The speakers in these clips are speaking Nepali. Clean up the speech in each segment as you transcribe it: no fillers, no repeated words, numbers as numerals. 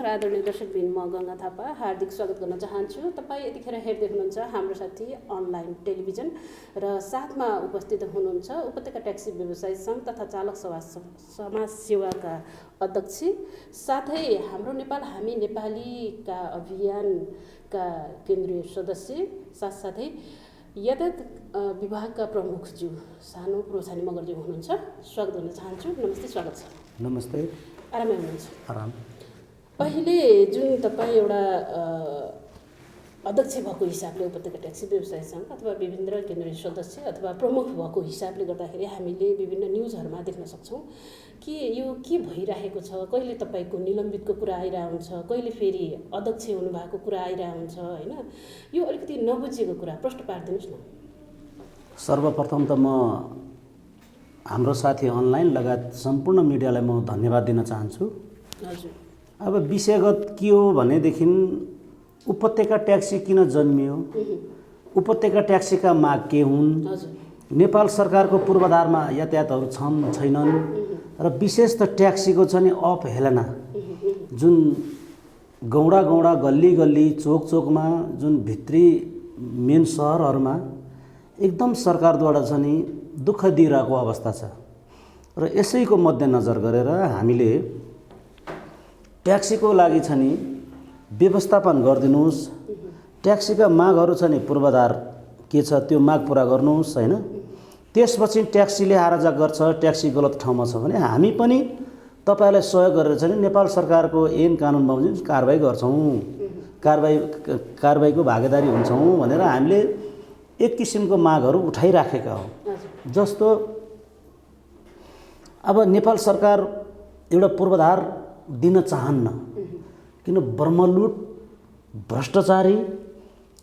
आदरणीय दर्शकबिन म गङ्गा थापा हार्दिक स्वागत गर्न चाहन्छु। तपाईँ यतिखेर हेर्दै हुनुहुन्छ हाम्रो साथी अनलाइन टेलिभिजन र साथमा उपस्थित हुनुहुन्छ उपत्यका ट्याक्सी व्यवसायी सङ्घ तथा चालक समाज सेवाका अध्यक्ष, साथै हाम्रो नेपाल हामी नेपालीका अभियानका केन्द्रीय सदस्य, साथसाथै यातायात विभागका प्रमुखज्यू सानो प्रोत्साहनी मगरज्यू हुनुहुन्छ। स्वागत गर्न चाहन्छु। नमस्ते, स्वागत छ। नमस्ते। आरामै हुनुहुन्छ? आराम। पहिले जुन तपाईँ एउटा अध्यक्ष भएको हिसाबले उपत्यका ट्याक्सी व्यवसाय सङ्घ अथवा विभिन्न केन्द्रीय सदस्य अथवा प्रमुख भएको हिसाबले गर्दाखेरि हामीले विभिन्न न्युजहरूमा देख्न सक्छौँ कि यो के भइरहेको छ, कहिले तपाईँको निलम्बितको कुरा आइरहेको हुन्छ, कहिले फेरि अध्यक्ष हुनुभएको कुरा आइरहेको हुन्छ, होइन? यो अलिकति नबुझेको कुरा प्रश्न पारिदिनुहोस् न। सर्वप्रथम त म हाम्रो साथी अनलाइन लगायत सम्पूर्ण मिडियालाई म धन्यवाद दिन चाहन्छु। हजुर। अब विषयगत के हो भनेदेखि उपत्यका ट्याक्सी किन जन्मियो, उपत्यका ट्याक्सीका माग के हुन्, नेपाल सरकारको पूर्वाधारमा यातायातहरू छन् छैनन्, र विशेष त ट्याक्सीको छ नि अवहेलना जुन गौडा गौडा गल्ली गल्ली चोक चोकमा जुन भित्री मेन सहरहरूमा एकदम सरकारद्वारा छ नि दुःख दिइरहेको अवस्था छ। र यसैको मध्यनजर गरेर हामीले ट्याक्सीको लागि छ नि व्यवस्थापन गरिदिनुहोस्, ट्याक्सीका मागहरू छ नि पूर्वाधार के छ त्यो माग पुरा गर्नुहोस्, होइन? त्यसपछि ट्याक्सीले आराजा गर्छ, ट्याक्सी गलत ठाउँमा छ भने हामी पनि तपाईँलाई सहयोग गरेर चाहिँ नेपाल सरकारको ऐन कानुन बमोजिम कारबाही गर्छौँ, कारबाहीको भागीदारी हुन्छौँ भनेर हामीले एक किसिमको मागहरू उठाइराखेका हौँ। जस्तो अब नेपाल सरकार एउटा पूर्वाधार दिन चाहन्न, किन ब्रह्मलुट, भ्रष्टाचारी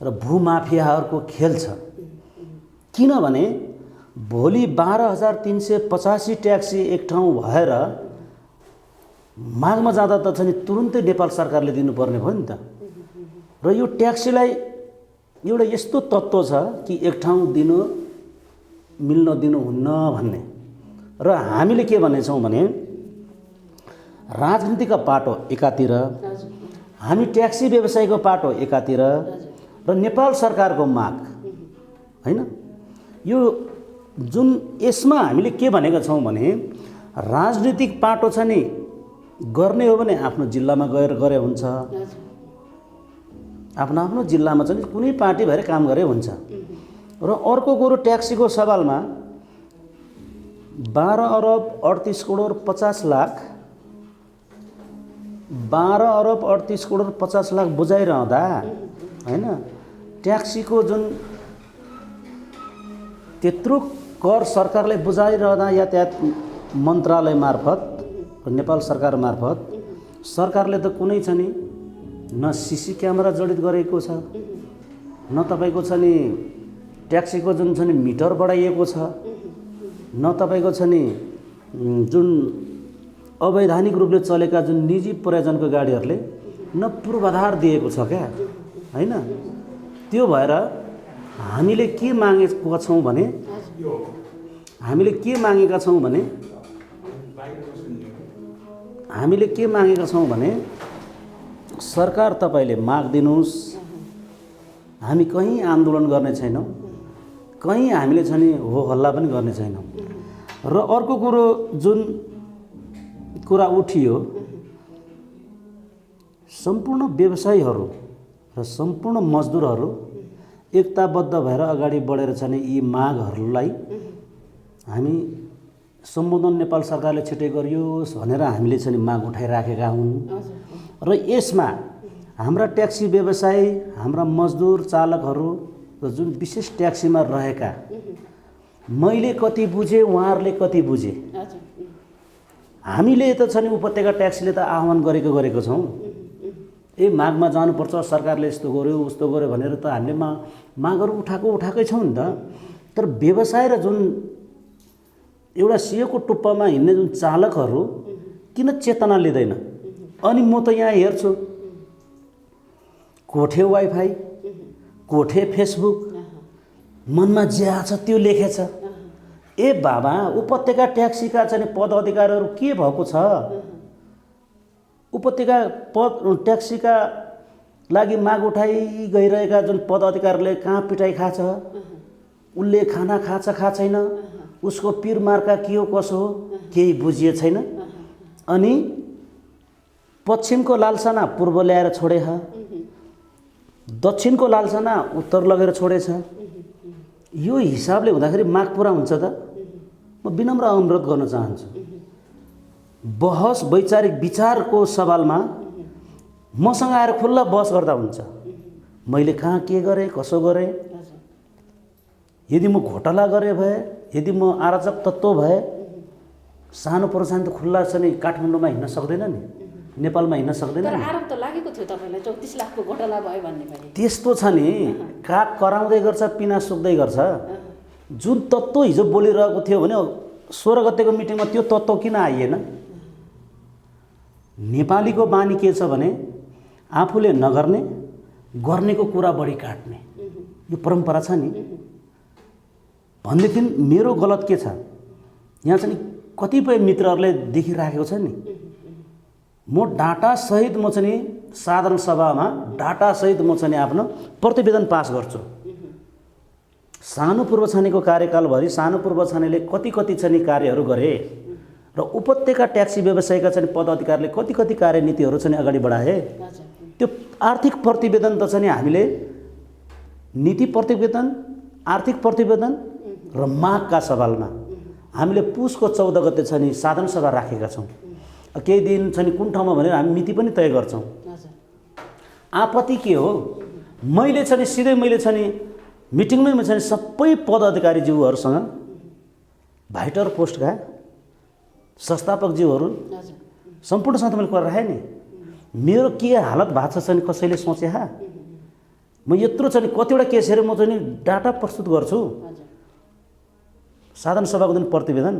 र भूमाफियाहरूको खेल छ। किनभने भोलि 12,385 ट्याक्सी एक ठाउँ भएर मागमा जाँदा त छ नि तुरुन्तै नेपाल सरकारले दिनुपर्ने भयो नि त। र यो ट्याक्सीलाई एउटा यस्तो तत्त्व छ कि एक ठाउँ दिनु मिल्न दिनुहुन्न भन्ने। र हामीले के भनेछौँ भने राजनीतिका पाटो एकातिर, हामी ट्याक्सी व्यवसायको पाटो एकातिर, र नेपाल सरकारको माग, होइन? यो जुन यसमा हामीले के भनेका छौँ भने राजनीतिक पाटो छ नि गर्ने हो भने आफ्नो जिल्लामा गएर गरे हुन्छ, आफ्नो आफ्नो जिल्लामा चाहिँ कुनै पार्टी भएर काम गरे हुन्छ। र अर्को कुरो ट्याक्सीको सवालमा 12,38,50,00,000 बुझाइरहँदा, होइन, ट्याक्सीको जुन त्यत्रो कर सरकारले बुझाइरहँदा यातायात मन्त्रालय मार्फत नेपाल सरकार मार्फत सरकारले त कुनै छ नि न सीसी क्यामेरा जडित गरेको छ, न तपाईँको छ नि ट्याक्सीको जुन छ नि मिटर बढाइएको छ, न तपाईँको छ नि जुन अवैधानिक रूपले चलेका जुन निजी प्रयोजनको गाडीहरूले न पूर्वाधार दिएको छ क्या, होइन? त्यो भएर हामीले के मागेका छौँ भने सरकार तपाईँले माग दिनुहोस्। हामी कहीँ आन्दोलन गर्ने छैनौँ, कहीँ हामीले छ नि हो हल्ला पनि गर्ने छैनौँ। र अर्को कुरो जुन कुरा उठियो, सम्पूर्ण व्यवसायीहरू र सम्पूर्ण मजदुरहरू एकताबद्ध भएर अगाडि बढेर छ नि यी मागहरूलाई हामी सम्बोधन नेपाल सरकारले छिटै गरियोस् भनेर हामीले छ नि माग उठाइराखेका हुन्। र यसमा हाम्रा ट्याक्सी व्यवसायी, हाम्रा मजदुर चालकहरू र जुन विशेष ट्याक्सीमा रहेका, मैले कति बुझेँ, उहाँहरूले कति बुझे, हामीले त छ नि उपत्यका ट्याक्सीले त आह्वान गरेको छौँ, मागमा जानुपर्छ, सरकारले यस्तो गर्यो उस्तो गर्यो भनेर त हामीले मागहरू उठाएकै छौँ नि त। तर व्यवसाय र जुन एउटा सियोको टुप्पामा हिँड्ने जुन चालकहरू किन चेतना लिँदैन? अनि म त यहाँ हेर्छु कोठे वाइफाई, कोठे फेसबुक, मनमा जे छ त्यो लेखेछ। ए बाबा, उपत्यका ट्याक्सीका चाहिँ पद अधिकारीहरू के भएको छ? उपत्यका पद ट्याक्सीका लागि माग उठाइ गइरहेका जुन पद अधिकारीले कहाँ पिटाइ खाछ, उसले खाना खाछ खा छैन, उसको पिर मार्का के हो कसो हो केही बुझिए छैन। अनि पश्चिमको लालसाना पूर्व ल्याएर छोडे, दक्षिणको लालसाना उत्तर लगेर छोडेछ। यो हिसाबले हुँदाखेरि माग पुरा हुन्छ त? म विनम्र अनुरोध गर्न चाहन्छु, बहस वैचारिक विचारको सवालमा मसँग आएर खुल्ला बहस गर्दा हुन्छ। मैले कहाँ के गरेँ, कसो गरेँ, यदि म घोटाला गरेँ भए, यदि म आराजक तत्त्व भए, सानो प्रोत्साहन त खुल्ला छ नि, काठमाडौँमा हिँड्न सक्दैन नि, नेपालमा हिँड्न सक्दैन नि। आरोप त लागेको थियो तपाईँलाई 34 लाखको घोटाला भयो भन्ने पनि। त्यस्तो छ नि, काग कराउँदै गर्छ, पिना सुक्दै गर्छ। जुन तत्त्व हिजो बोलिरहेको थियो भने 16 गतेको मिटिङमा त्यो तत्त्व किन आइएन? नेपालीको बानी के छ भने आफूले नगर्ने, गर्नेको कुरा बढी काट्ने, यो परम्परा छ नि। भनेदेखि मेरो गलत के छ यहाँ चाहिँ कतिपय मित्रहरूले देखिराखेको छ नि, म डाटासहित म चाहिँ साधारण सभामा डाटासहित म चाहिँ आफ्नो प्रतिवेदन पास गर्छु। सानो पूर्व छानेको कार्यकालभरि सानो पूर्व छानेले कति चाहिँ कार्यहरू गरे र उपत्यका ट्याक्सी व्यवसायका चाहिँ पद अधिकारीले कति कार्यनीतिहरू चाहिँ अगाडि बढाए। त्यो आर्थिक प्रतिवेदन त चाहिँ हामीले नीति प्रतिवेदन, आर्थिक प्रतिवेदन र मागका सवालमा हामीले पुसको 14 गते चाहिँ साधारण सभा राखेका छौँ। केही दिन चाहिँ कुन ठाउँमा भनेर हामी मिति पनि तय गर्छौँ। आपत्ति के हो? मैले चाहिँ सिधै मैले चाहिँ मिटिङमै चाहिँ सबै पदाधिकारीज्यूहरूसँग भाइटर पोस्टका संस्थापकज्यूहरू सम्पूर्णसँग मैले कुरा राखेँ नि। मेरो के हालत भएको छ चाहिँ कसैले सोचे म यत्रो चाहिँ कतिवटा केसहरू म चाहिँ डाटा प्रस्तुत गर्छु साधारण सभाको दिन प्रतिवेदन।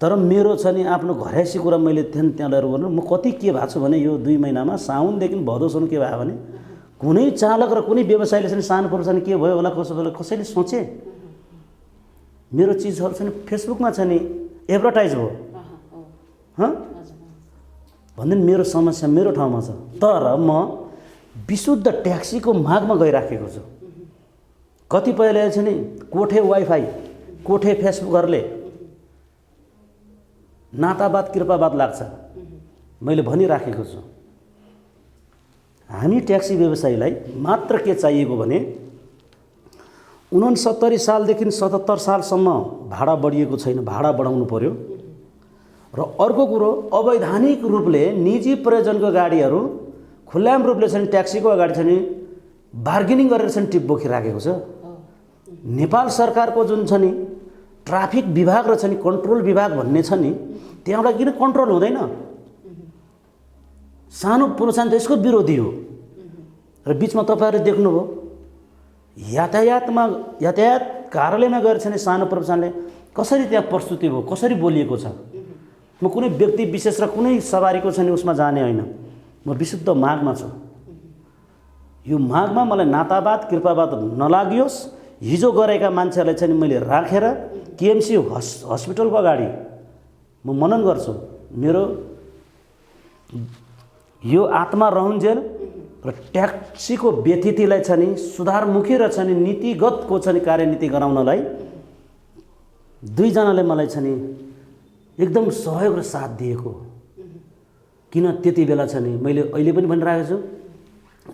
तर मेरो चाहिँ आफ्नो घरैसी कुरा मैले त्यहाँ लिएर गर्नु म कति के भएको छु भने यो 2 महिनामा साउनदेखि भदौसम्म के भयो भने कुनै चालक र कुनै व्यवसायले चाहिँ सानो पर्छ नि के भयो होला कसो भयो कसैले सोचे? मेरो चिजहरू चाहिँ फेसबुकमा छ नि एडभर्टाइज भयो भन्दै मेरो समस्या मेरो ठाउँमा छ। तर म विशुद्ध ट्याक्सीको मागमा गइराखेको छु। कतिपयले चाहिँ नि कोठे वाइफाई, कोठे फेसबुकहरूले नातावाद कृपावाद लाग्छ। मैले भनिराखेको छु हामी ट्याक्सी व्यवसायीलाई मात्र के चाहिएको भने 69 सालदेखि 77 सालसम्म भाडा बढिएको छैन, भाडा बढाउनु पर्यो। र अर्को कुरो अवैधानिक रूपले निजी प्रयोजनको गाडीहरू खुल्लाम रूपले चाहिँ ट्याक्सीको अगाडि चाहिँ बार्गेनिङ गरेर चाहिँ टिप बोकिराखेको छ। नेपाल सरकारको जुन छ नि ट्राफिक विभाग र चाहिँ कन्ट्रोल विभाग भन्ने छ नि, त्यहाँबाट किन कन्ट्रोल हुँदैन? सानो प्रोत्साहन त यसको विरोधी हो। र बिचमा तपाईँहरूले देख्नुभयो यातायात कार्यालयमा गएर चाहिँ सानो प्रोत्साहनले कसरी त्यहाँ प्रस्तुति भयो, कसरी बोलिएको छ। म कुनै व्यक्ति विशेष र कुनै सवारीको छ नि उसमा जाने होइन, म विशुद्ध मागमा छु। यो मागमा मलाई नातावाद कृपावाद नलागियोस्। हिजो गरेका मान्छेहरूलाई चाहिँ मैले राखेर केएमसी हस्पिटलको अगाडि म मनन गर्छु। मेरो यो आत्मा रहन्जेल र ट्याक्सीको व्यतिथिलाई चाहिँ नि सुधारमुखी र चाहिँ नीतिगतको चाहिँ कार्यनीति गराउनलाई 2 जनाले मलाई चाहिँ एकदम सहयोग र साथ दिएको। किन त्यति बेला चाहिँ मैले अहिले पनि भनिरहेको छु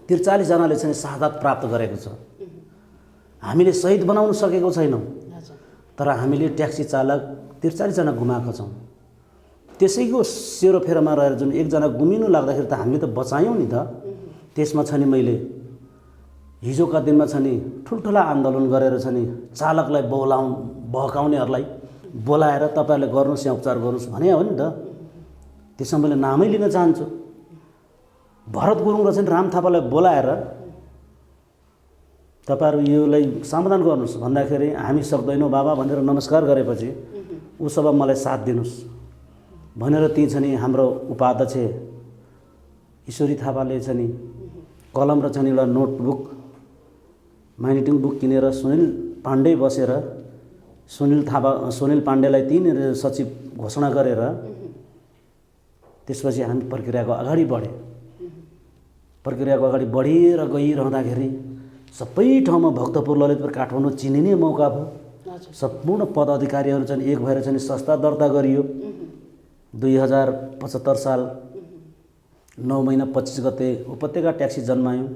43 जनाले चाहिँ शहादत प्राप्त गरेको छ। हामीले शहीद बनाउन सकेको छैनौँ, तर हामीले ट्याक्सी चालक 43 जना गुमाएका छौँ। त्यसैको सेरोफेरोमा रहेर जुन 1 जना गुमिनु लाग्दाखेरि त हामीले त बचायौँ नि त। त्यसमा छ नि मैले हिजोका दिनमा छ नि ठुल्ठुला आन्दोलन गरेर छ नि चालकलाई बहकाउनेहरूलाई बोलाएर तपाईँहरूले गर्नुहोस् या उपचार गर्नुहोस् भने हो नि त। त्यसमा मैले नामै लिन चाहन्छु। भरत गुरुङ र चाहिँ राम थापालाई बोलाएर तपाईँहरू योलाई समाधान गर्नुहोस् भन्दाखेरि हामी सक्दैनौँ बाबा भनेर नमस्कार गरेपछि उसो भए मलाई साथ दिनुहोस् भनेर ती छ नि हाम्रो उपाध्यक्ष ईश्वरी थापाले छ नि कलम र चाहिँ एउटा नोटबुक माइनिटिङ बुक किनेर सुनिल पाण्डे बसेर सुनिल पाण्डेलाई 3 सचिव घोषणा गरेर त्यसपछि हामी प्रक्रियाको अगाडि बढ्यौँ। प्रक्रियाको अगाडि बढेर गइरहँदाखेरि सबै ठाउँमा भक्तपुर, ललितपुर, काठमाडौँ चिनिने मौका भयो। सम्पूर्ण पदाधिकारीहरू चाहिँ एक भएर चाहिँ संस्था दर्ता गरियो। 2075 साल 9 महिना 25 गते उपत्यका ट्याक्सी जन्मायो।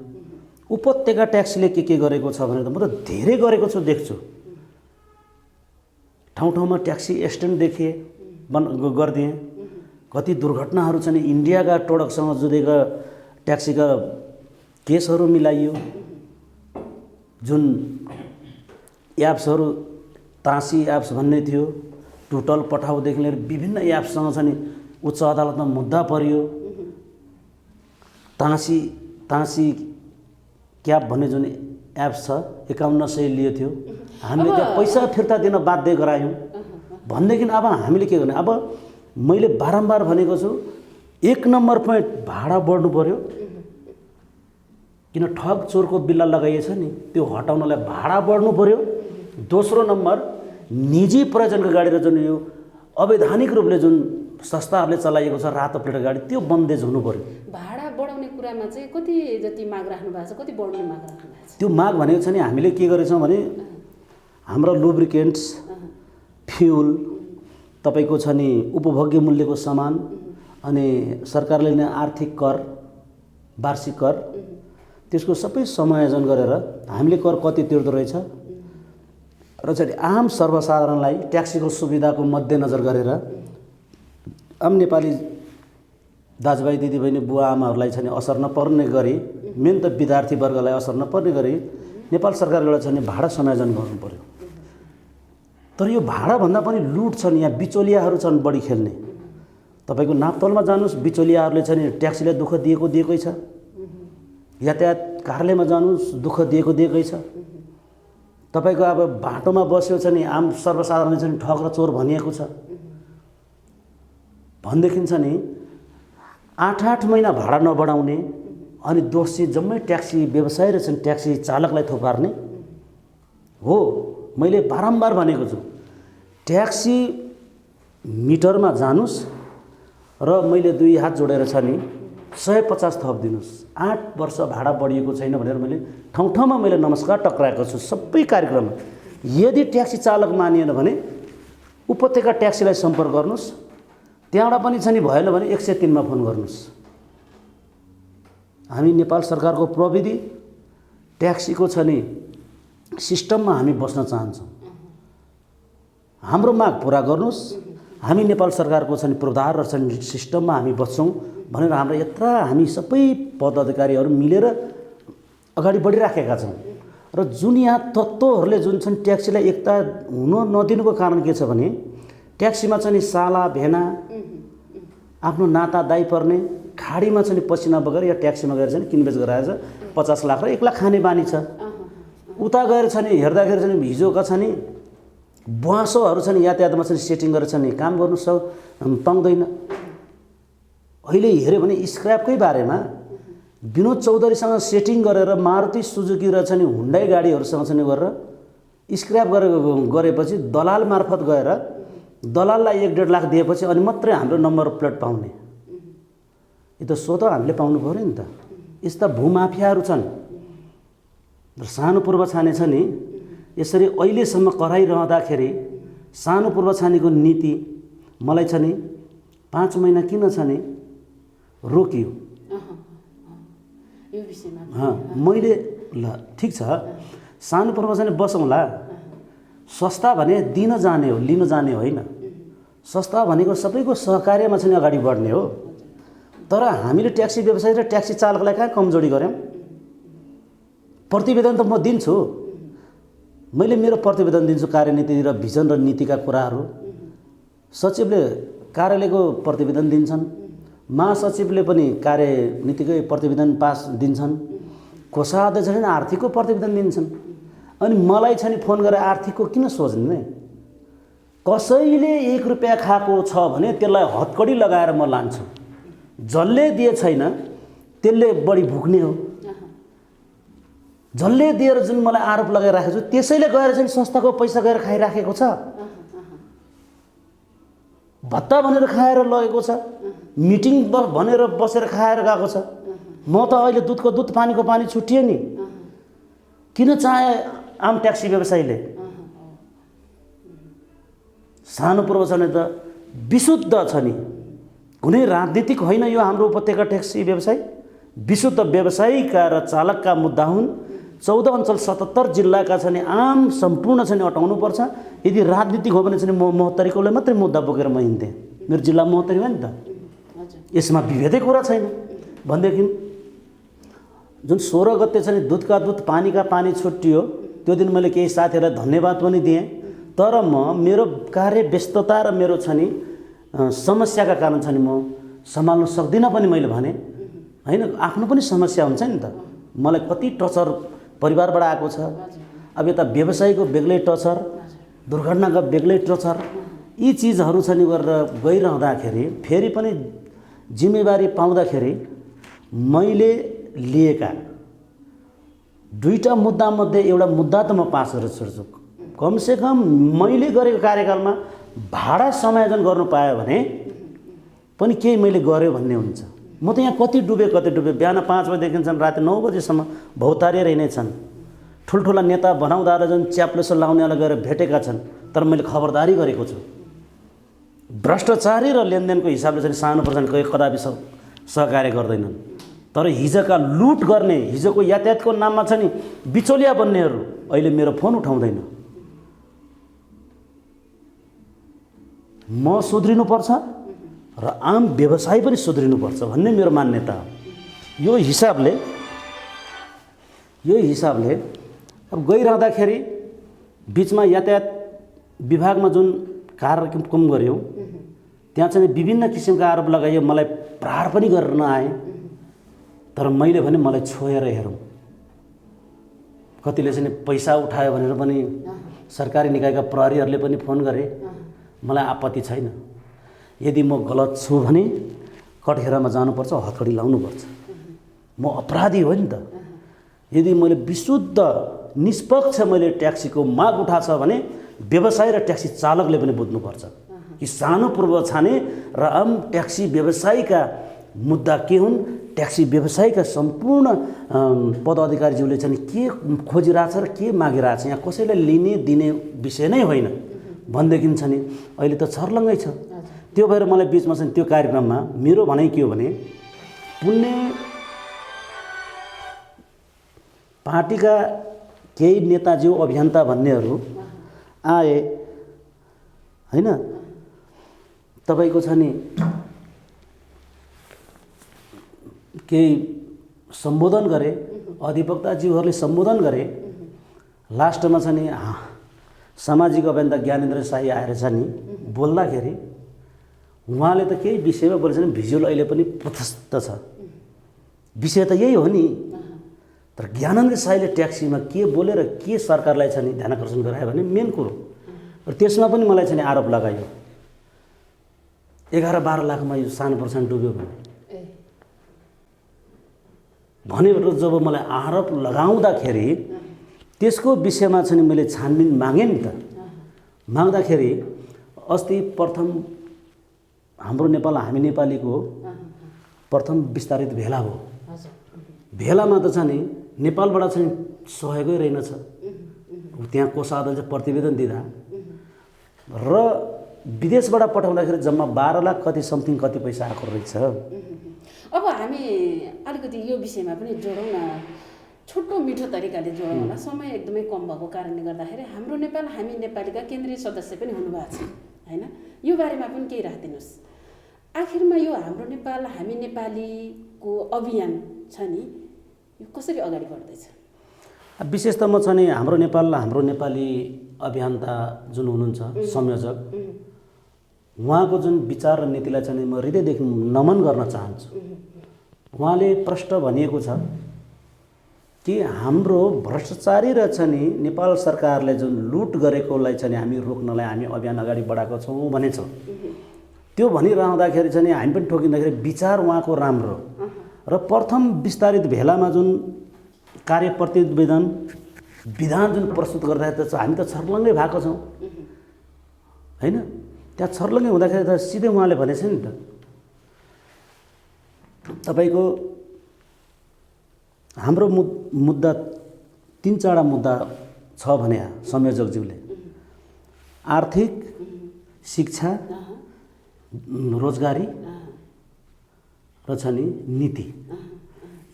उपत्यका ट्याक्सीले के गरेको छ भने त म त धेरै गरेको छु देख्छु। ठाउँ ठाउँमा ट्याक्सी स्ट्यान्ड देखे गरिदिएँ। कति दुर्घटनाहरू चाहिँ इन्डियाका टोडकसँग जोडिएका ट्याक्सीका केसहरू मिलाइयो। जुन एप्सहरू तासी एप्स भन्ने थियो, टुटल पठाउदेखि लिएर विभिन्न एप्ससँग चाहिँ उच्च अदालतमा मुद्दा पर्यो। तासी क्याब भन्ने जुन एप्स छ 5100 लियो थियो, हामीले त्यहाँ पैसा फिर्ता दिन बाध्य गरायौँ। भनेदेखि अब हामीले के गर्ने? अब मैले बारम्बार भनेको छु, 1 नम्बर पोइन्ट भाडा बढ्नु पर्यो। किन ठग चोरको बिल्ला लगाइएछ नि, त्यो हटाउनलाई भाडा बढ्नु पर्यो। दोस्रो नम्बर, निजी प्रयोजनको गाडी र जुन यो अवैधानिक रूपले जुन संस्थाहरूले चलाइएको छ रातो प्लेट गाडी, त्यो बन्देज हुनु पर्यो। भाडा बढाउने कुरामा चाहिँ कति जति माग राख्नु भएको छ, कति बढ्ने माग राख्नु भएको छ? त्यो माग भनेको छ नि, हामीले के गरेछौँ भने हाम्रो लुब्रिकेन्ट्स, फ्युल, तपाईँको छ नि उपभोग्य मूल्यको सामान, अनि सरकारले लिने आर्थिक कर, वार्षिक कर, त्यसको सबै समायोजन गरेर हामीले कर कति तिर्दो रहेछ र चाहिँ आम सर्वसाधारणलाई ट्याक्सीको सुविधाको मध्यनजर गरेर आम नेपाली दाजुभाइ दिदीबहिनी बुवा आमाहरूलाई चाहिँ असर नपर्ने गरी, मेन त विद्यार्थी वर्गलाई असर नपर्ने गरी नेपाल सरकारबाट चाहिँ भाडा समायोजन गर्नु पर्यो। तर यो भाडाभन्दा पनि लुट छन्, यहाँ बिचौलियाहरू छन् बढी खेल्ने। तपाईँको नापतोलमा जानुहोस्, बिचौलियाहरूले चाहिँ ट्याक्सीलाई दुःख दिएकै छ। यातायात कार्यालयमा जानुहोस्, दुःख दिएकै छ। तपाईँको अब बाटोमा बस्यो चाहिँ आम सर्वसाधारणले चाहिँ ठग र चोर भनिएको छ। भनेदेखि छ नि 8-8 महिना भाडा नबढाउने, अनि दोषी जम्मै ट्याक्सी व्यवसाय र चाहिँ ट्याक्सी चालकलाई थोपार्ने हो। मैले बारम्बार भनेको छु, ट्याक्सी मिटरमा जानुस् र मैले 2 हात जोडेर छ नि 150 थप दिनुहोस्। 8 वर्ष भाडा बढिएको छैन भनेर मैले ठाउँ ठाउँमा मैले नमस्कार टक्राएको छु सबै कार्यक्रममा। यदि ट्याक्सी चालक मानिएन भने उपत्यका ट्याक्सीलाई सम्पर्क गर्नुहोस्, त्यहाँबाट पनि छ नि भएन भने 103 मा फोन गर्नुहोस्। हामी नेपाल सरकारको प्रविधि ट्याक्सीको छ नि सिस्टममा हामी बस्न चाहन्छौँ। हाम्रो माग पुरा गर्नुहोस्, हामी नेपाल सरकारको छ नि पूर्वाधार र छ सिस्टममा हामी बस्छौँ भनेर हाम्रो यत्रा हामी सबै पदाधिकारीहरू मिलेर अगाडि बढिराखेका छौँ। र जुन यहाँ तत्त्वहरूले जुन छन् ट्याक्सीलाई एकता हुन नदिनुको कारण के छ भने ट्याक्सीमा चाहिँ साला भेना आफ्नो नाता दाइ पर्ने, खाडीमा चाहिँ पसिना बगेर या ट्याक्सीमा गएर चाहिँ किनबेच गराएर 50 लाख र 1 लाख खाने बानी छ। उता गएर चाहिँ हेर्दाखेरि चाहिँ हिजोका छ नि बुवासोहरू छन् यातायातमा चाहिँ सेटिङ गरेर चाहिँ काम गर्नु पाउँदैन। अहिले हेऱ्यो भने स्क्रैपकै बारेमा विनोद चौधरीसँग सेटिङ गरेर मारुति सुजुकी र चाहिँ हुन्डाई गाडीहरूसँग चाहिँ गरेर स्क्रैप गरेपछि दलाल मार्फत गएर दलाललाई 1-1.5 लाख दिएपछि अनि मात्रै हाम्रो नम्बर प्लेट पाउने। यो त स्वतः हामीले पाउनु पर्यो नि त। यस्ता भूमाफियाहरू छन्। सानो पूर्व छाने छ नि, यसरी अहिलेसम्म कराइरहँदाखेरि सानो पूर्व छानेको नीति मलाई छ नि 5 महिना किन छ नि रोकियो यो विषयमा। मैले ल ठिक छ, सानो पूर्व छाने बसौँला। संस्था भने दिन जाने हो, लिन जाने होइन। संस्था भनेको सबैको सहकार्यमा चाहिँ अगाडि बढ्ने हो। तर हामीले ट्याक्सी व्यवसाय र ट्याक्सी चालकलाई कहाँ कमजोरी गऱ्यौँ? प्रतिवेदन त म दिन्छु, मैले मेरो प्रतिवेदन दिन्छु, कार्यनीति र भिजन र नीतिका कुराहरू। सचिवले कार्यालयको प्रतिवेदन दिन्छन्, महासचिवले पनि कार्यनीतिकै प्रतिवेदन पास दिन्छन्, कोषाध्यक्ष चाहिँ आर्थिकको प्रतिवेदन दिन्छन्। अनि मलाई छ नि फोन गरेर आर्थिकको किन सोच्ने? कसैले 1 रुपैयाँ खाएको छ भने त्यसलाई हतकडी लगाएर म लान्छु। जसले दिए छैन त्यसले बढी भुक्ने हो। जसले दिएर जुन मलाई आरोप लगाइराखेको छु त्यसैले गएर चाहिँ संस्थाको पैसा गएर खाइराखेको छ, भत्ता भनेर खाएर लगेको छ। मिटिङ भनेर बसेर खाएर गएको छ। म त अहिले दुधको दुध पानीको पानी छुट्टियो नि, किन चाहे आम ट्याक्सी व्यवसायीले? सानो पूर्व छ नि त विशुद्ध छ नि, कुनै राजनीतिक होइन यो हाम्रो उपत्यका ट्याक्सी व्यवसाय। विशुद्ध व्यवसायीका र चालकका मुद्दा हुन्। 14 अञ्चल 77 जिल्लाका छ नि आम सम्पूर्ण छ नि अटाउनुपर्छ। यदि राजनीतिक हो भने चाहिँ म महोत्तरीकोले मात्रै मुद्दा बोकेर म हिँड्थेँ, मेरो जिल्ला महोत्तरी हो नि त, यसमा विभेदै कुरा छैन भनेदेखि जुन 16 गते छ नि दुधका दुध पानीका पानी छुट्टियो, त्यो दिन मैले केही साथीहरूलाई धन्यवाद पनि दिएँ। तर म मेरो कार्य व्यस्तता र मेरो छ नि समस्याका कारण छ नि म सम्हाल्न सक्दिनँ पनि मैले भने होइन। आफ्नो पनि समस्या हुन्छ नि त, मलाई कति टचर परिवारबाट आएको छ। अब यता व्यवसायको बेग्लै टचर, दुर्घटनाको बेग्लै टचर, यी चिजहरू छ नि गरेर गइरहँदाखेरि फेरि पनि जिम्मेवारी पाउँदाखेरि मैले लिएका 2टा मुद्दामध्ये एउटा मुद्दा त म पास गरेर छोड्छु। कमसेकम मैले गरेको कार्यकालमा भाडा समायोजन गर्नु पायो भने पनि केही मैले गरेँ भन्ने हुन्छ। म त यहाँ कति डुबे बिहान 5 बजेदेखि छन् राति 9 बजेसम्म भौतारिएर नै छन्। ठुल्ठुला नेता बनाउँदा र जुन च्याप्लेसो लाउनेवाला गएर भेटेका छन्, तर मैले खबरदारी गरेको छु। भ्रष्टाचारी र लेनदेनको हिसाबले चाहिँ सानो प्रजाले कदापि सहकार्य गर्दैनन्। तर हिजोका लुट गर्ने, हिजोको यातायातको नाममा छ नि बिचौलिया बन्नेहरू अहिले मेरो फोन उठाउँदैन। म सुध्रिनुपर्छ र आम व्यवसाय पनि सुध्रिनुपर्छ भन्ने मेरो मान्यता हो। यो हिसाबले अब गइरहँदाखेरि बिचमा यातायात विभागमा जुन कार्यक्रम गऱ्यौँ त्यहाँ चाहिँ विभिन्न किसिमका आरोप लगाइयो, मलाई प्रहार पनि गरेर नआए। तर मैले भने मलाई छोएर हेरौँ, कतिले चाहिँ पैसा उठायो भनेर पनि सरकारी निकायका प्रहरीहरूले पनि फोन गरे। मलाई आपत्ति छैन, यदि म गलत छु भने कठघेरामा जानुपर्छ, हतकडी लाउनुपर्छ। म अपराधी हो नि त। यदि मैले विशुद्ध निष्पक्ष मैले ट्याक्सीको माग उठाछ भने व्यवसाय र ट्याक्सी चालकले पनि बुझ्नुपर्छ कि सानो पूर्व छाने र आम ट्याक्सी व्यवसायीका मुद्दा के हुन्। ट्याक्सी व्यवसायीका सम्पूर्ण पदाधिकारीज्यूले चाहिँ के खोजिरहेछ र के मागिरहेछ, यहाँ कसैलाई लिने दिने विषय नै होइन भनेदेखि छ नि अहिले त छर्लङ्गै छ। त्यो भएर मलाई बिचमा चाहिँ त्यो कार्यक्रममा मेरो भनाइ के हो भने पुण्य पार्टीका केही नेताज्यू अभियन्ता भन्नेहरू आए होइन, तपाईँको छ नि केही सम्बोधन गरे, अधिवक्ताज्यूहरूले सम्बोधन गरे। लास्टमा छ नि सामाजिक अभियन्ता ज्ञानेन्द्र शाही आएर छ नि बोल्दाखेरि उहाँले त केही विषयमा बोलेछ नि भिजुअल अहिले पनि प्रशस्त छ, विषय त यही हो नि। तर ज्ञानेन्द्र शाहीले ट्याक्सीमा के बोलेर के सरकारलाई छ नि ध्यानाकर्षण गरायो भने मेन कुरो। र त्यसमा पनि मलाई चाहिँ आरोप लगायो 11-12 लाखमा यो सानो पर्सेन्ट डुब्यो भनेर जब मलाई आरोप लगाउँदाखेरि त्यसको विषयमा चाहिँ मैले छानबिन मागेँ नि त। माग्दाखेरि अस्ति प्रथम हाम्रो नेपाल हामी नेपालीको प्रथम विस्तारित भेला हो। भेलामा त छ नि नेपालबाट चाहिँ सहयोगै रहेनछ। त्यहाँ कोषाध्यक्ष चाहिँ प्रतिवेदन दिँदा र विदेशबाट पठाउँदाखेरि जम्मा 12 लाख कति समथिङ कति पैसा आएको रहेछ। अब हामी अलिकति यो विषयमा पनि जोडौँ न, छोटो मिठो तरिकाले जोडौँ होला। समय एकदमै कम भएको कारणले गर्दाखेरि हाम्रो नेपाल हामी नेपालीका केन्द्रीय सदस्य पनि हुनुभएको छ होइन, यो बारेमा पनि केही राखिदिनुहोस्। आखिरमा यो हाम्रो नेपाल हामी नेपालीको अभियान छ नि यो कसरी अगाडि बढ्दैछ? विशेष त म छ नि हाम्रो नेपाली अभियन्ता जुन हुनुहुन्छ संयोजक, उहाँको जुन विचार र नीतिलाई चाहिँ म हृदयदेखि नमन गर्न चाहन्छु। उहाँले प्रष्ट भनिएको छ कि हाम्रो भ्रष्टाचारी र छ नि नेपाल सरकारले जुन लुट गरेकोलाई चाहिँ हामी रोक्नलाई हामी अभियान अगाडि बढाएको छौँ भनेछ। त्यो भनिरहँदाखेरि चाहिँ हामी पनि ठोकिँदाखेरि विचार उहाँको राम्रो र प्रथम विस्तारित भेलामा जुन कार्य प्रतिवेदन विधान जुन प्रस्तुत गर्दाखेरि त हामी त छर्लङ्गै भएको छौँ होइन। त्यहाँ छर्लङ्गै हुँदाखेरि त सिधै उहाँले भनेछ नि त तपाईँको हाम्रो मुद्दा 3-4 मुद्दा छ भने संयोजकज्यूले आर्थिक, शिक्षा, रोजगारी र छ नि नीति,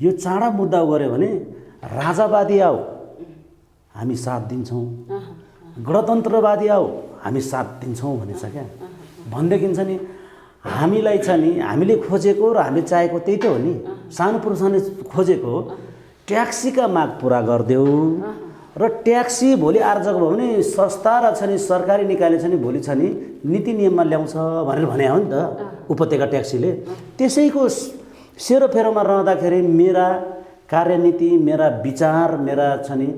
यो 4 मुद्दा गऱ्यो भने राजावादी आओ हामी साथ दिन्छौँ, गणतन्त्रवादी आओ हामी साथ दिन्छौँ भनेछ क्या। भनेदेखि छ नि हामीलाई छ नि हामीले खोजेको र हामीले चाहेको त्यही त हो नि। सानो पुरुषले खोजेको ट्याक्सीका माग पुरा गरिदेऊ र ट्याक्सी भोलि आर्जक भयो भने संस्था र छ नि सरकारी निकायले छ नि भोलि छ नि नीति नियममा ल्याउँछ भनेर भने हो नि त उपत्यका ट्याक्सीले। त्यसैको सेरोफेरोमा रहँदाखेरि मेरा कार्यनीति, मेरा विचार, मेरा छ नि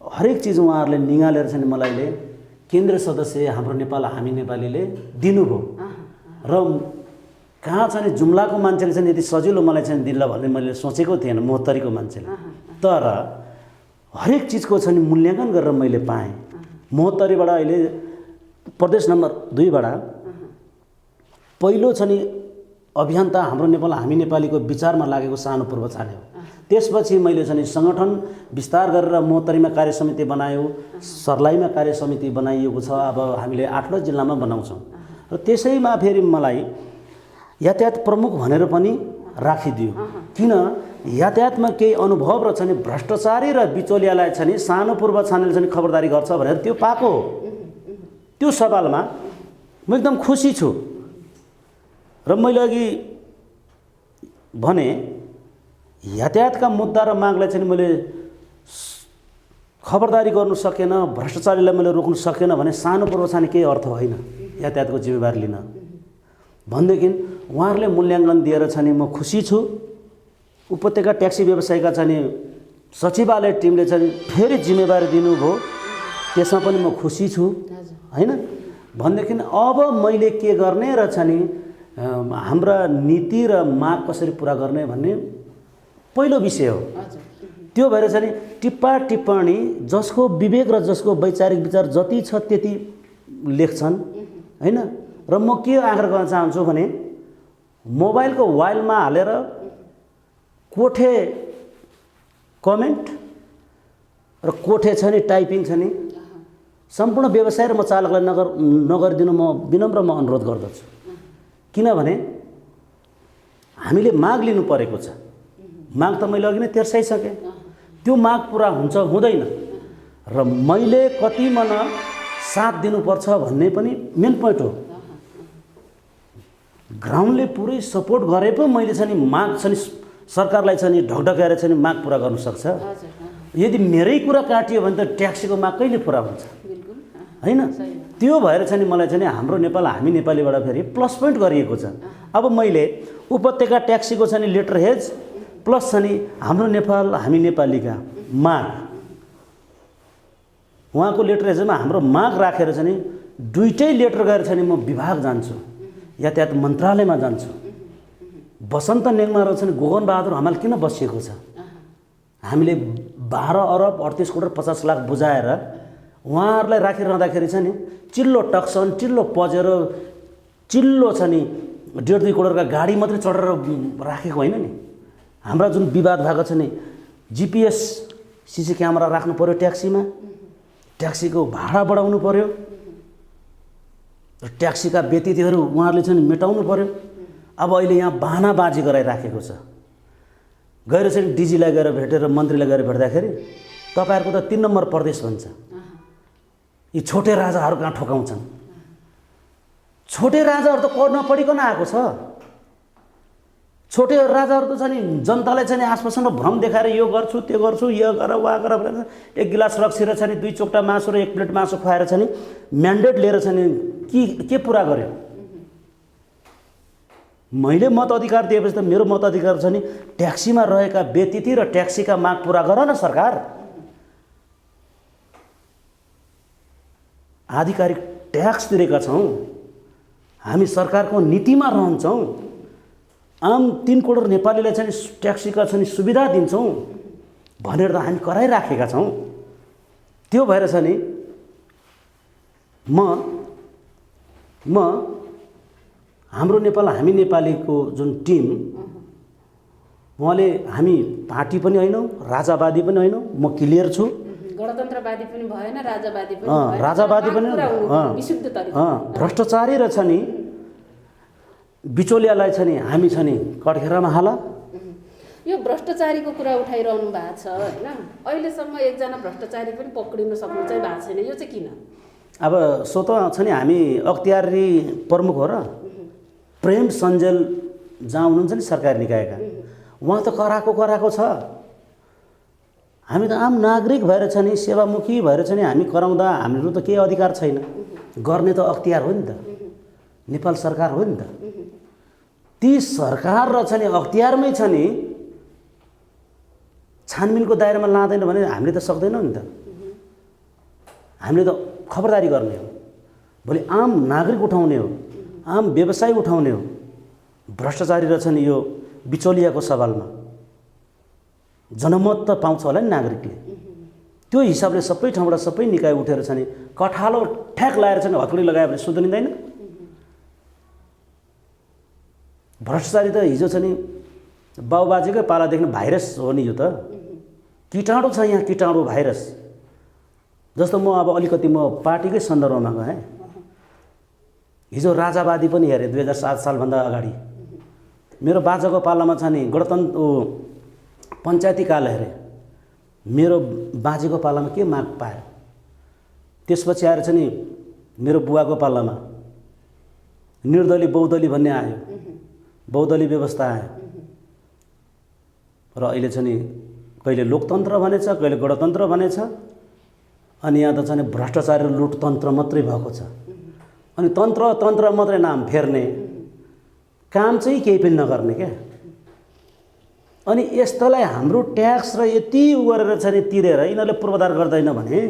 हरेक चिज उहाँहरूले निगालेर छ नि मलाई केन्द्रीय सदस्य हाम्रो नेपाल हामी नेपालीले दिनुभयो र कहाँ छ नि जुम्लाको मान्छेले चाहिँ यति सजिलो मलाई चाहिँ दिल्ला भन्ने मैले सोचेको थिएन, मोहत्तरीको मान्छेले। तर हरेक चिजको छ नि मूल्याङ्कन गरेर मैले पाएँ। मोहत्तरीबाट अहिले प्रदेश नम्बर 2बाट पहिलो छ नि अभियन्ता हाम्रो नेपाल हामी नेपालीको विचारमा लागेको सानो पूर्व छाने हो। त्यसपछि मैले चाहिँ सङ्गठन विस्तार गरेर मोहत्तरीमा कार्य समिति बनायो, सर्लाहीमा कार्य समिति बनाइएको छ। अब हामीले 8 जिल्लामा बनाउँछौँ र त्यसैमा फेरि मलाई यातायात प्रमुख भनेर पनि राखिदियो। किन यातायातमा केही अनुभव र छ नि भ्रष्टाचारी र बिचौलियालाई छ नि सानो पूर्व छानेले चाहिँ खबरदारी गर्छ भनेर त्यो पाएको हो। त्यो सवालमा म एकदम खुसी छु र मैले अघि भने यातायातका मुद्दा र मागलाई चाहिँ मैले खबरदारी गर्नु सकेन, भ्रष्टाचारीलाई मैले रोक्नु सकेन भने सानो पूर्व छाने केही अर्थ होइन यातायातको जिम्मेवारी लिन। भनेदेखि उहाँहरूले मूल्याङ्कन दिएर छ नि म खुसी छु। उपत्यका ट्याक्सी व्यवसायका छ नि सचिवालय टिमले चाहिँ फेरि जिम्मेवारी दिनुभयो, त्यसमा पनि म खुसी छु हैन। भनेदेखि अब मैले के गर्ने र छ नि हाम्रा नीति र माग कसरी पुरा गर्ने भन्ने पहिलो विषय हो। त्यो भएर चाहिँ टिप्पा टिप्पणी जसको विवेक र जसको वैचारिक विचार जति छ त्यति लेख्छन् हैन। र म के आग्रह गर्न चाहन्छु भने मोबाइलको वाइलमा हालेर कोठे कमेन्ट र कोठे छ नि टाइपिङ छ नि सम्पूर्ण व्यवसाय र म चालकलाई नगरिदिनु म विनम्रमा अनुरोध गर्दछु। किनभने हामीले माग लिनु परेको छ। माग त मैले अघि नै तेर्साइसकेँ। त्यो माग पुरा हुन्छ हुँदैन र मैले कति मन साथ दिनुपर्छ भन्ने पनि मेन पोइन्ट हो। ग्राउन्डले पुरै सपोर्ट गरे पो मैले चाहिँ माग चाहिँ सरकारलाई चाहिँ ढकढकाएर चाहिँ माग पुरा गर्न सक्छ। यदि मेरै कुरा काटियो भने त ट्याक्सीको माग कहिले पुरा हुन्छ हैन। त्यो भएर चाहिँ मलाई चाहिँ हाम्रो नेपाल हामी नेपालीबाट फेरि प्लस पोइन्ट गरिएको छ। अब मैले उपत्यका ट्याक्सीको चाहिँ लेटर हेज प्लस चाहिँ हाम्रो नेपाल हामी नेपालीका माग उहाँको लेटर हेजमा हाम्रो माग राखेर चाहिँ दुईटै लेटर गरेर चाहिँ म विभाग जान्छु, यातायात मन्त्रालयमा जान्छु। बसन्त नेङमा र चाहिँ गोगन बहादुर हमाल किन बसिएको छ? हामीले 12 अर्ब 38 करोड 50 लाख बुझाएर उहाँहरूलाई राखिरहँदाखेरि चाहिँ नि चिल्लो टक्सन चिल्लो पजेर चिल्लो छ नि 1.5-2 करोडका गाडी मात्रै चढेर राखेको होइन नि। हाम्रा जुन विवाद भएको छ नि GPS CC क्यामेरा राख्नु पर्यो ट्याक्सीमा, ट्याक्सीको भाडा बढाउनु पर्यो, ट्याक्सीका व्यतिथिहरू उहाँहरूले चाहिँ मेटाउनु पर्यो। अब अहिले यहाँ बानाबाजी गराइराखेको छ। गएर चाहिँ डिजीलाई गएर भेटेर मन्त्रीलाई गएर भेट्दाखेरि तपाईँहरूको त 3 नम्बर प्रदेश भन्छ, यी छोटे राजाहरू कहाँ ठोकाउँछन्? छोटे राजाहरू त नपढिकन आएको छ। छोटे राजाहरू त छ नि जनतालाई चाहिँ आश्वासन र भ्रम देखाएर यो गर्छु त्यो गर्छु यो गर वा गर भनेर 1 गिलास रक्सी र चाहिँ 2 चोक्टा मासु र 1 प्लेट मासु खुवाएर चाहिँ म्यान्डेट लिएर चाहिँ के पुरा गर्यो? मैले मत अधिकार दिएपछि त मेरो मत अधिकार छ नि ट्याक्सीमा रहेका व्यतिथि र ट्याक्सीका माग पुरा गर न सरकार। आधिकारिक ट्याक्स तिरेका छौँ, हामी सरकारको नीतिमा रहन्छौँ, आम 3 करोड नेपालीलाई चाहिँ ट्याक्सीका चाहिँ सुविधा दिन्छौँ भनेर त हामी कराइराखेका छौँ। त्यो भएर छ नि म हाम्रो नेपाल हामी नेपालीको जुन टिम उहाँले हामी पार्टी पनि होइनौँ, राजावादी पनि होइनौँ, म क्लियर छु, गणतन्त्रवादी पनि भएन, राजावादी पनि भएन, राजावादी पनि विशुद्ध तरिका भ्रष्टाचारी र छ नि बिचौलियालाई छ नि हामी छ नि कठघेरामा हाल। यो भ्रष्टाचारीको कुरा उठाइरहनु भएको छ होइन, अहिलेसम्म एकजना भ्रष्टाचारी पनि पक्रिन सक्नु चाहिँ भएको छैन, यो चाहिँ किन? अब सो त छ नि हामी अख्तियारी प्रमुख हो र प्रेम सञ्जेल जहाँ हुनुहुन्छ नि सरकारी निकायका, उहाँ त कराएको छ। हामी त आम नागरिक भएर छ नि, सेवामुखी भएर छ नि, हामी कराउँदा हाम्रो त केही अधिकार छैन, गर्ने त अख्तियार हो नि त, नेपाल सरकार हो नि त। ती सरकार र छ नि अख्तियारमै छ नि छानबिनको दायरामा लाँदैन भने हामीले त सक्दैनौँ नि त। हामीले त खबरदारी गर्ने हो, भोलि आम नागरिक उठाउने हो, आम व्यवसायी उठाउने हो। भ्रष्टाचारी रहेछ नि यो बिचौलियाको सवालमा जनमत त पाउँछ होला नि नागरिकले, त्यो हिसाबले सबै ठाउँबाट सबै निकाय उठेर छ नि कठालो ठ्याक लाएर छ नि हतुडी लगायो भने सुध्रिँदैन। भ्रष्टाचारी त हिजो छ नि बाउबाजेकै पालादेखि भाइरस हो नि, यो त कीटाणु छ यहाँ, कीटाणु भाइरस। जस्तो म अब अलिकति म पार्टीकै सन्दर्भमा गएँ, हिजो राजावादी पनि हेरेँ 2007 सालभन्दा अगाडि मेरो बाजाको पालामा छ नि गणतन्त्र पञ्चायती काल हेरेँ, मेरो बाजेको पालामा के माग पायो। त्यसपछि आएर चाहिँ नि मेरो बुवाको पालामा निर्दलीय बहुदलीय भन्ने आयो, बहुदलीय व्यवस्था आयो र अहिले चाहिँ नि कहिले लोकतन्त्र भनेछ, कहिले गणतन्त्र भनेछ। अनि यहाँ त चाहिँ भ्रष्टाचारी लुटतन्त्र मात्रै भएको छ। अनि तन्त्र मात्रै नाम फेर्ने, काम चाहिँ केही पनि नगर्ने क्या। अनि यस्तोलाई हाम्रो ट्याक्स र यति उ गरेर चाहिँ तिरेर यिनीहरूले पूर्वाधार गर्दैन भने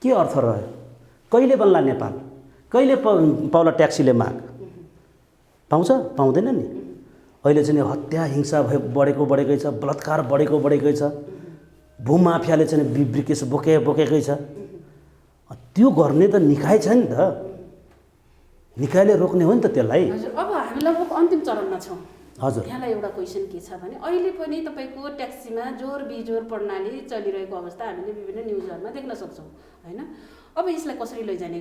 के अर्थ रह्यो? कहिले बन्ला नेपाल? कहिले पाउला ट्याक्सीले माग? पाउँछ? पाउँदैन नि। अहिले चाहिँ हत्या हिंसा बढेकै छ, बलात्कार बढेकै छ, भूमाफियाले चाहिँ ब्रिकेस बोकेकै छ। त्यो गर्ने त निकाय छ नि त, निकायले रोक्ने हो नि त त्यसलाई। हजुर, अब हामी लगभग अन्तिम चरणमा छौँ। हजुर, यहाँलाई एउटा क्वेसन के छ भने अहिले पनि तपाईँको ट्याक्सीमा जोर बिजोर प्रणाली चलिरहेको अवस्था हामीले विभिन्न न्युजहरूमा देख्न सक्छौँ होइन। अब यसलाई कसरी लैजाने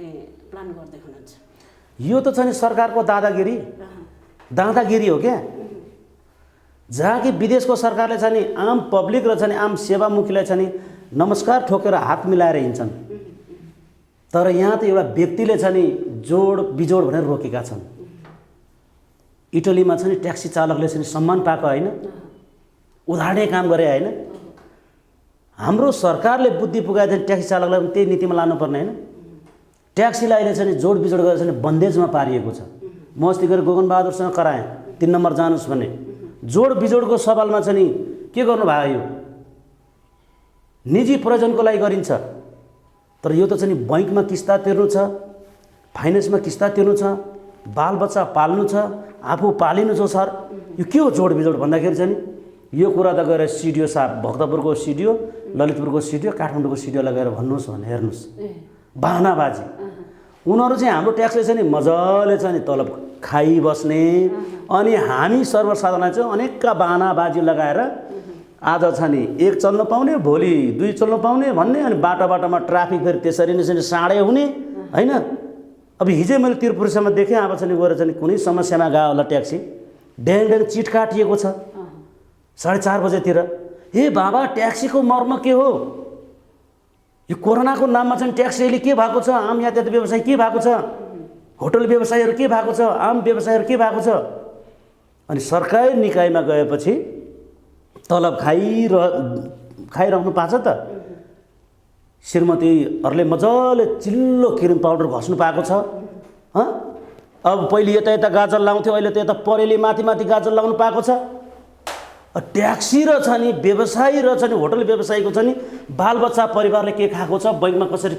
प्लान गर्दै हुनुहुन्छ? यो त छ नि सरकारको दादागिरी हो क्या। जहाँ कि विदेशको सरकारले छ नि आम पब्लिक र छ नि आम सेवामुखीलाई छ नि नमस्कार ठोकेर हात मिलाएर हिँड्छन्, तर यहाँ त एउटा व्यक्तिले छ नि जोड बिजोड भनेर रोकेका छन्। इटलीमा छ नि ट्याक्सी चालकले चाहिँ सम्मान पाएको होइन, उधार्ने काम गरे होइन। हाम्रो सरकारले बुद्धि पुगाए चाहिँ ट्याक्सी चालकलाई पनि त्यही नीतिमा लानुपर्ने होइन। ट्याक्सीलाई अहिले चाहिँ जोड बिजोड गरेर चाहिँ बन्देजमा पारिएको छ। म अस्ति गएर गोगनबहादुरसँग कराएँ 3 नम्बर जानुहोस् भने। जोड बिजोडको सवालमा चाहिँ नि के गर्नुभयो? यो निजी प्रयोजनको लागि गरिन्छ, तर यो त चाहिँ नि बैंकमा किस्ता तिर्नु छ, फाइनेन्समा किस्ता तिर्नु छ, बालबच्चा पाल्नु छ, आफू पालिनु छ। सर यो के हो जोड बिजोड भन्दाखेरि चाहिँ नि यो कुरा त गएर सिडिओ साहब, भक्तपुरको सिडिओ, ललितपुरको सिडिओ, काठमाडौँको सिडिओलाई गएर भन्नुहोस् भने हेर्नुहोस् बहानाबाजी। उनीहरू चाहिँ हाम्रो ट्याक्सले चाहिँ नि मजाले चाहिँ नि तलब खाइबस्ने, अनि हामी सर्वसाधारण चाहिँ अनेकका बहानाबाजी लगाएर आज छ नि 1 चल्न पाउने, भोलि 2 चल्न पाउने भन्ने, अनि बाटोमा ट्राफिक फेरि त्यसरी नै चाहिँ साँडे हुने होइन। अब हिजै मैले त्रिपुरेसम्म देखेँ, अब चाहिँ गएर चाहिँ कुनै समस्यामा गयो होला ट्याक्सी, ड्याङ चिट काटिएको छ 4:30 बजेतिर। हे बाबा, ट्याक्सीको मर्म के हो? यो कोरोनाको नाममा चाहिँ ट्याक्सी अहिले के भएको छ? आम यातायात व्यवसाय के भएको छ? होटल व्यवसायहरू के भएको छ? आम व्यवसायहरू के भएको छ? अनि सरकारी निकायमा गएपछि तलब खाइरहनु पाएको छ त। श्रीमतीहरूले मजाले चिल्लो क्रिम पाउडर घस्नु पाएको छ। अब पहिले यता गाजल लाउँथ्यो, अहिले त यता परेली माथि गाजल लाउनु पाएको छ। ट्याक्सी र छ नि व्यवसायी र छ नि होटल व्यवसायीको छ नि बालबच्चा परिवारले के खाएको छ, बैंकमा कसरी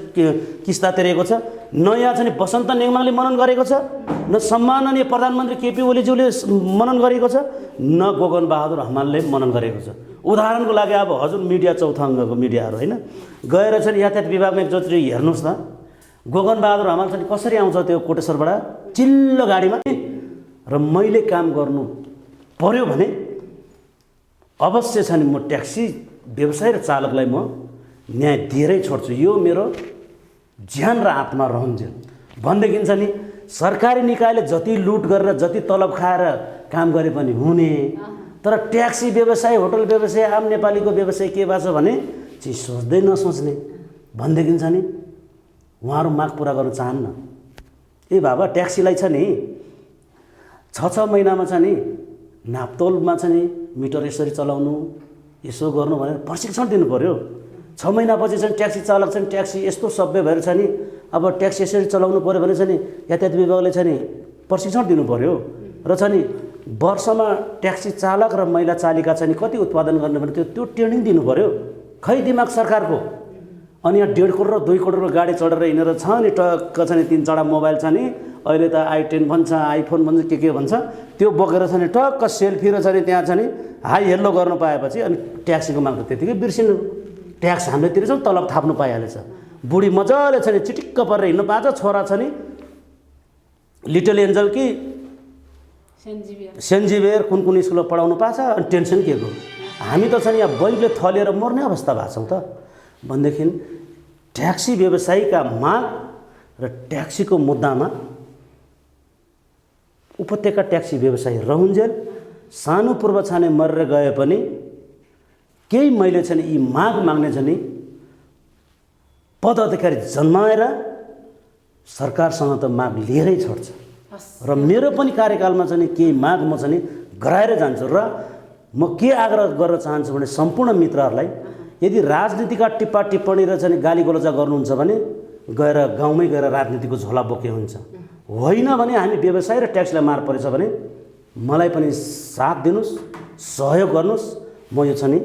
किस्ता तिरेको छ, न यहाँ छ नि बसन्त नेङमाङले मनन गरेको छ, न सम्माननीय प्रधानमन्त्री केपी ओलीज्यूले मनन गरेको छ, न गोगनबहादुर हमालले मनन गरेको छ। उदाहरणको लागि अब हजुर मिडिया चौथा अङ्गको मिडियाहरू होइन गएर चाहिँ यातायात विभागमा एकचोटि हेर्नुहोस् न, गोगनबहादुर हमाल चाहिँ कसरी आउँछ त्यो कोटेश्वरबाट चिल्लो गाडीमा। र मैले काम गर्नु पर्यो भने अवश्य छ नि म ट्याक्सी व्यवसाय र चालकलाई म न्याय दिएरै छोड्छु। यो मेरो ज्यान र आत्मा रहन्जेल भनेदेखि छ नि सरकारी निकायले जति लुट गरेर जति तलब खाएर काम गरे पनि हुने, तर ट्याक्सी व्यवसाय होटल व्यवसाय आम नेपालीको व्यवसाय के भएको छ भने चाहिँ सोच्दै नसोच्ने भनेदेखि छ नि उहाँहरू माग पुरा गर्न चाहन्न। ए बाबा ट्याक्सीलाई छ नि 6 महिनामा छ नि नापतोलमा छ नि मिटर यसरी चलाउनु यसो गर्नु भनेर प्रशिक्षण दिनु पर्यो। 6 महिनापछि चाहिँ ट्याक्सी चालक चाहिँ ट्याक्सी यस्तो सभ्य भएर छ नि अब ट्याक्सी यसरी चलाउनु पर्यो भने छ नि यातायात विभागले छ नि प्रशिक्षण दिनु पर्यो र छ नि वर्षमा ट्याक्सी चालक र महिला चालिका चाहिँ कति उत्पादन गर्ने भने त्यो ट्रेनिङ दिनु पर्यो। खै दिमाग सरकारको। अनि यहाँ 1.5 करोड र 2 करोडको गाडी चढेर हिँडेर छ नि टक्क छ नि 3 मोबाइल छ नि अहिले त i10 भन्छ आइफोन भन्छ के भन्छ त्यो बोकेर छ नि टक्क सेल्फी र छ नि त्यहाँ छ नि हाई हेल्लो गर्न पाएपछि अनि ट्याक्सीको माग त त्यतिकै बिर्सिनु। ट्याक्स हामीले तिर्छौँ तलब थाप्नु पाइहालेछ। बुढी मजाले छ नि चिटिक्क परेर हिँड्नु पाएछ। छोरा छ नि लिटल एन्जल कि सेन्ट जेभियर कुन स्कुलमा पढाउनु पाएछ अनि टेन्सन के को। हामी त छ नि यहाँ बैगले थलिएर मर्ने अवस्था भएको छौँ त भनेदेखि ट्याक्सी व्यवसायीका माग र ट्याक्सीको मुद्दामा उपत्यका ट्याक्सी व्यवसायी रहन्जेल सानो पूर्व छाने मरेर गए पनि केही मैले चाहिँ यी माग माग्ने चाहिँ पदाधिकारी जन्माएर सरकारसँग त माग लिएरै छोड्छ र मेरो पनि कार्यकालमा चाहिँ केही माग म चाहिँ गराएर जान्छु। र म के आग्रह गर्न चाहन्छु भने सम्पूर्ण मित्रहरूलाई यदि राजनीतिका टिप्पा टिप्पणी र चाहिँ गाली गलौजा गर्नुहुन्छ भने गएर गाउँमै गएर राजनीतिको झोला बोके हुन्छ, होइन भने हामी व्यवसाय र ट्याक्सलाई मार परेछ भने मलाई पनि साथ दिनुहोस् सहयोग गर्नुहोस्। म यो छ नि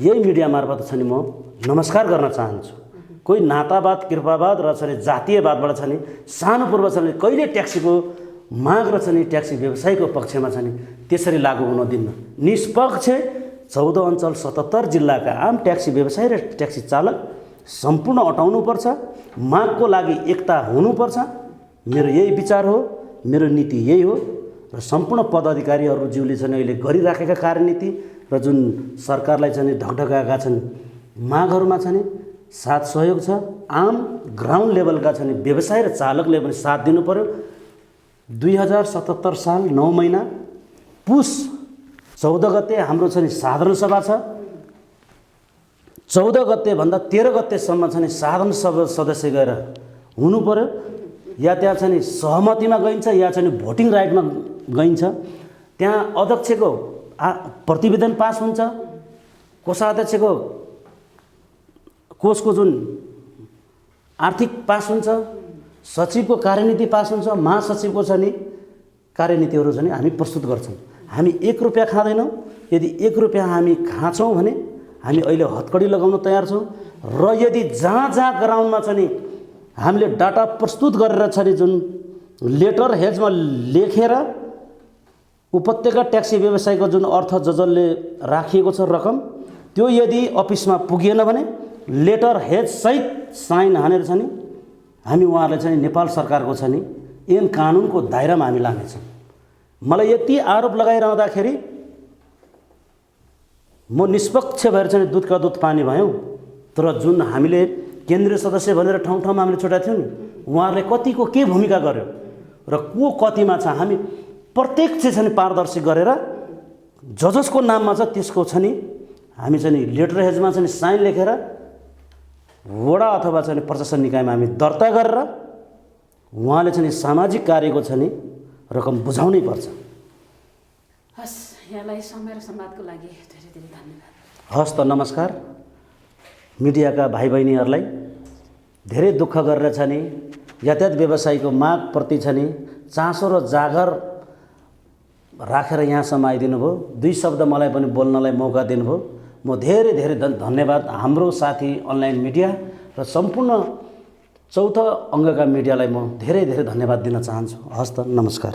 यही मिडिया मार्फत छ नि म नमस्कार गर्न चाहन्छु। कोही नातावाद कृपावाद र छ नि जातीयवादबाट छ नि सानो पूर्व छ नि कहिले ट्याक्सीको माग र छ नि ट्याक्सी व्यवसायको पक्षमा छ नि त्यसरी लागू हुन दिन्न। निष्पक्ष 14 अञ्चल 77 जिल्लाका आम ट्याक्सी व्यवसाय र ट्याक्सी चालक सम्पूर्ण अटाउनुपर्छ। मागको लागि एकता हुनुपर्छ। मेरो यही विचार हो, मेरो नीति यही हो र सम्पूर्ण पदाधिकारीहरूज्यूले चाहिँ अहिले गरिराखेका कार्यनीति र जुन सरकारलाई चाहिँ ढकढकाएका छन् मागहरूमा चाहिँ साथ सहयोग छ। आम ग्राउन्ड लेभलका चाहिँ व्यवसाय र चालकले पनि साथ दिनु पर्यो। 2077 साल 9 महिना पुस 14 गते हाम्रो चाहिँ साधारण सभा छ। 14 गते भन्दा 13 गतेसम्म चाहिँ साधारण सभा सदस्य गएर हुनु पर्यो। या त्यहाँ चाहिँ सहमतिमा गइन्छ या चाहिँ भोटिङ राइटमा गइन्छ। त्यहाँ अध्यक्षको प्रतिवेदन पास हुन्छ, कोषाध्यक्षको कोषको जुन आर्थिक पास हुन्छ, सचिवको कार्यनीति पास हुन्छ, महासचिवको छ नि कार्यनीतिहरू छ नि हामी प्रस्तुत गर्छौँ। हामी 1 रुपैयाँ खाँदैनौँ। यदि 1 रुपैयाँ हामी खान्छौँ भने हामी अहिले हतकडी लगाउन तयार छौँ। र यदि जहाँ जहाँ ग्राउन्डमा छ नि हामीले डाटा प्रस्तुत गरेर छ नि जुन लेटर हेजमा लेखेर उपत्यका ट्याक्सी व्यवसायको जुन अर्थ जसले राखिएको छ रकम त्यो यदि अफिसमा पुगेन भने लेटर हेज सहित साइन हानेर छ नि हामी उहाँहरूले चाहिँ नेपाल सरकारको छ नि ऐन कानुनको दायरामा हामी लानेछौँ। मलाई यति आरोप लगाइरहँदाखेरि म निष्पक्ष भएर चाहिँ दुधका दुध पानी भयौँ। तर जुन हामीले केन्द्रीय सदस्य भनेर ठाउँ ठाउँमा हामीले छुटाएको थियौँ नि उहाँहरूले कतिको के भूमिका गर्यो र को कतिमा छ हामी प्रत्यक्ष छ नि पारदर्शी गरेर जसको नाममा छ त्यसको छ नि हामी चाहिँ नि लेटर हेजमा चाहिँ साइन लेखेर वडा अथवा चाहिँ प्रशासन निकायमा हामी दर्ता गरेर उहाँले चाहिँ सामाजिक कार्यको छ नि रकम बुझाउनै पर्छ। हस्, यहाँलाई समय र संवादको लागि धेरै धेरै धन्यवाद। हस् त नमस्कार। मिडियाका भाइ बहिनीहरूलाई धेरै दुःख गरेर छ नि यातायात व्यवसायीको मागप्रति छ नि चासो र जागर राखेर यहाँसम्म आइदिनु भयो। 2 शब्द मलाई पनि बोल्नलाई मौका दिनुभयो। म धेरै धेरै धन्यवाद हाम्रो साथी अनलाइन मिडिया र सम्पूर्ण चौथो अङ्गका मिडियालाई म धेरै धेरै धन्यवाद दिन चाहन्छु। हस् त नमस्कार।